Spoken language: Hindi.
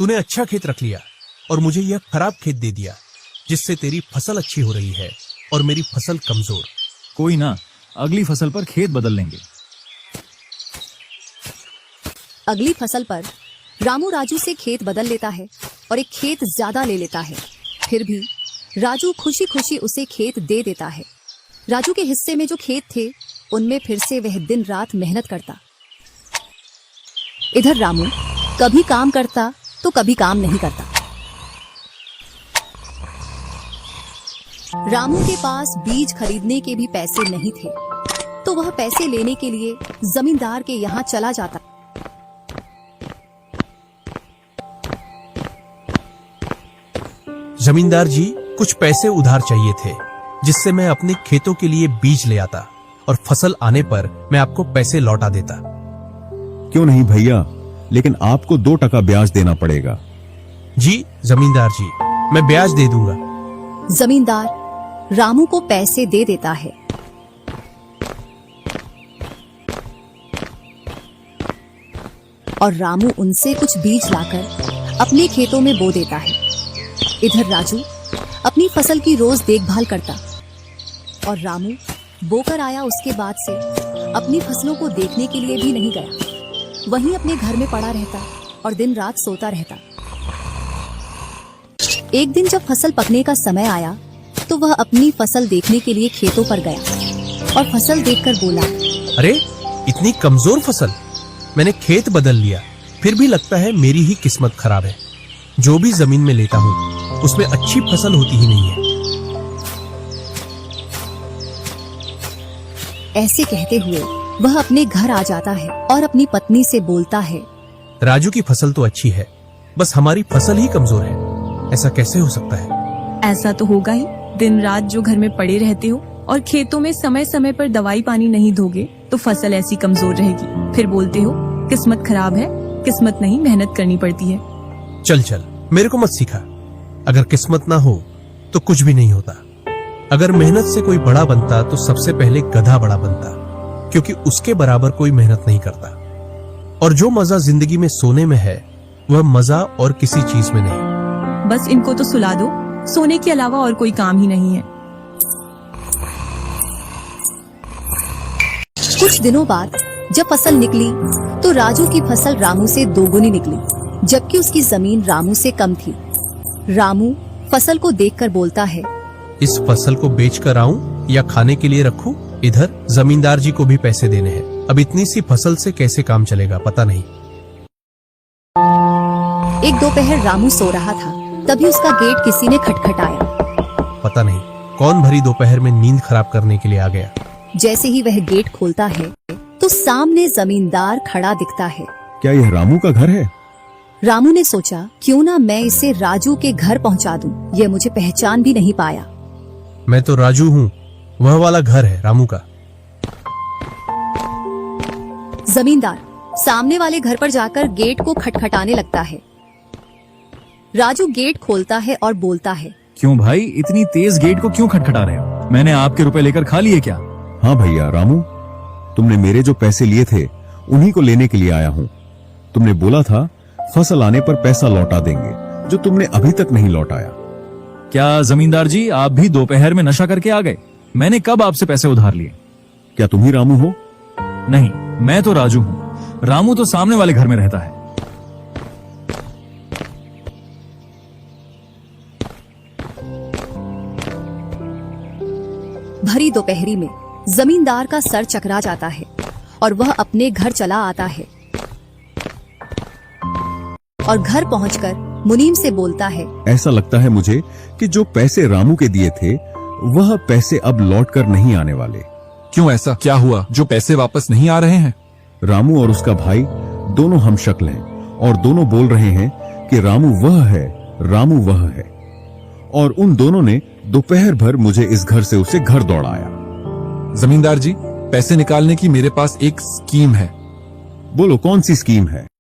तूने अच्छा खेत रख लिया और मुझे यह खराब खेत दे दिया, जिससे तेरी फसल अच्छी हो रही है और मेरी फसल कमजोर। कोई ना, अगली फसल पर खेत बदल लेंगे। अगली फसल पर रामू राजू से खेत बदल लेता है और एक खेत ज्यादा ले लेता है। फिर भी राजू खुशी खुशी उसे खेत दे देता है। राजू के हिस्से में जो खेत थे उनमें फिर से वह दिन रात मेहनत करता। इधर रामू कभी काम करता तो कभी काम नहीं करता। रामू के पास बीज खरीदने के भी पैसे नहीं थे, तो वह पैसे लेने के लिए जमींदार के यहाँ चला जाता। जमींदार जी, कुछ पैसे उधार चाहिए थे, जिससे मैं अपने खेतों के लिए बीज ले आता और फसल आने पर मैं आपको पैसे लौटा देता। क्यों नहीं भैया, लेकिन आपको 2% ब्याज देना पड़ेगा। जी जमींदार जी, मैं ब्याज दे दूंगा। जमींदार रामू को पैसे दे देता है। और रामू उनसे कुछ बीज लाकर अपने खेतों में बो देता है। इधर राजू अपनी फसल की रोज देखभाल करता और रामू बोकर आया उसके बाद से अपनी फसलों को देखने के लिए भी नहीं गया। वहीं अपने घर में पड़ा रहता और दिन रात सोता रहता। एक दिन जब फसल पकने का समय आया तो वह अपनी फसल देखने के लिए खेतों पर गया और फसल देखकर बोला, अरे इतनी कमजोर फसल! मैंने खेत बदल लिया, फिर भी लगता है मेरी ही किस्मत खराब है। जो भी जमीन में लेता हूँ उसमें अच्छी फसल होती ही नहीं है। ऐसे कहते हुए वह अपने घर आ जाता है और अपनी पत्नी से बोलता है, राजू की फसल तो अच्छी है, बस हमारी फसल ही कमजोर है। ऐसा कैसे हो सकता है? ऐसा तो होगा ही। दिन रात जो घर में पड़े रहते हो और खेतों में समय समय पर दवाई पानी नहीं दोगे तो फसल ऐसी कमजोर रहेगी। फिर बोलते हो किस्मत खराब है। किस्मत नहीं, मेहनत करनी पड़ती है। चल चल, मेरे को मत सिखा। अगर किस्मत ना हो तो कुछ भी नहीं होता। अगर मेहनत से कोई बड़ा बनता तो सबसे पहले गधा बड़ा बनता, क्योंकि उसके बराबर कोई मेहनत नहीं करता। और जो मजा जिंदगी में सोने में है वह मजा और किसी चीज में नहीं। बस इनको तो सुला दो, सोने के अलावा और कोई काम ही नहीं है। कुछ दिनों बाद जब फसल निकली तो राजू की फसल रामू से दोगुनी निकली, जबकि उसकी जमीन रामू से कम थी। रामू फसल को देखकर बोलता है, इस फसल को बेच कर आऊं या खाने के लिए रखूं? इधर जमींदार जी को भी पैसे देने हैं। अब इतनी सी फसल से कैसे काम चलेगा पता नहीं। एक दोपहर रामू सो रहा था, तभी उसका गेट किसी ने खटखटाया। पता नहीं कौन भरी दोपहर में नींद खराब करने के लिए आ गया। जैसे ही वह गेट खोलता है तो सामने जमींदार खड़ा दिखता है। क्या यह रामू का घर है? रामू ने सोचा, क्यों ना मैं इसे राजू के घर पहुंचा दूं। यह मुझे पहचान भी नहीं पाया। मैं तो राजू हूँ, वह वाला घर है रामू का। जमींदार सामने वाले घर पर जाकर गेट को खटखटाने लगता है। राजू गेट खोलता है और बोलता है, क्यों भाई, इतनी तेज गेट को क्यों खटखटा रहे हो? मैंने आपके रुपए लेकर खा लिए क्या? हाँ भैया रामू, तुमने मेरे जो पैसे लिए थे उन्हीं को लेने के लिए आया हूँ। तुमने बोला था फसल आने पर पैसा लौटा देंगे, जो तुमने अभी तक नहीं लौटाया। क्या जमींदार जी, आप भी दोपहर में नशा करके आ गए? मैंने कब आपसे पैसे उधार लिए? क्या तुम ही रामू हो? नहीं, मैं तो राजू हूँ। रामू तो सामने वाले घर में रहता है। भरी दोपहरी में जमींदार का सर चकरा जाता है और वह अपने घर चला आता है और घर पहुंचकर मुनीम से बोलता है, ऐसा लगता है मुझे कि जो पैसे रामू के दिए थे वह पैसे अब लौट कर नहीं आने वाले। क्यों, ऐसा क्या हुआ जो पैसे वापस नहीं आ रहे हैं? रामू और उसका भाई दोनों हमशक्ल हैं और दोनों बोल रहे हैं कि रामू वह है, रामू वह है। और उन दोनों ने दोपहर भर मुझे इस घर से उसे घर दौड़ाया। जमींदार जी, पैसे निकालने की मेरे पास एक स्कीम है। बोलो कौन सी स्कीम है?